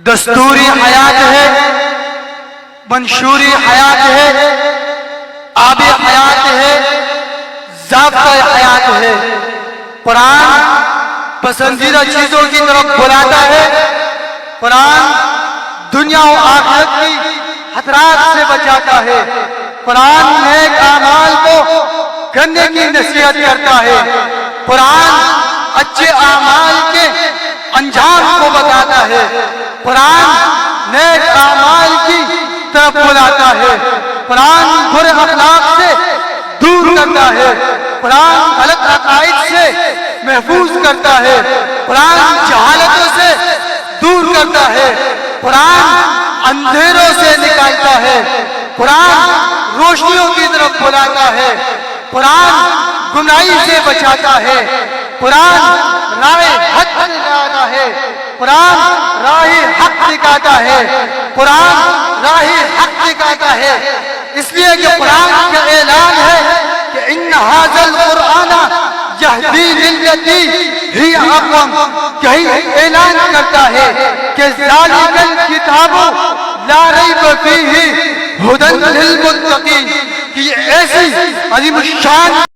دستوری حیات ہے، منشوری حیات ہے، آب حیات ہے، ضابطہ حیات ہے۔ قرآن پسندیدہ چیزوں کی طرف بلاتا ہے۔ قرآن دنیا و آخرت کی خطرات سے بچاتا ہے۔ قرآن نیک اعمال کو کرنے کی نصیحت کرتا ہے۔ قرآن اچھے اعمال کے انجام کو بتاتا ہے۔ قرآن نیک اعمال کی طرف بلاتا ہے۔ قرآن برے اخلاق سے دور کرتا ہے۔ قرآن غلط عقائد سے محفوظ کرتا ہے۔ قرآن جہالتوں سے دور کرتا ہے۔ قرآن اندھیروں سے نکالتا ہے۔ قرآن روشنیوں کی طرف بلاتا ہے۔ قرآن گمراہی سے بچاتا ہے۔ قرآن راہ حق دکھاتا ہے۔ قرآن راہ حق دکھاتا ہے۔ قرآن راہ حق دکھاتا ہے۔ اس لیے کہ قرآن کا اعلان ہے کہ ان ھذا القرآن یہدی للتی ہی اقوم، یہی اعلان کرتا ہے کہ ذالک الکتاب لا ریب فیہ ھدی للمتقین، کہ یہ ایسی عظیم الشان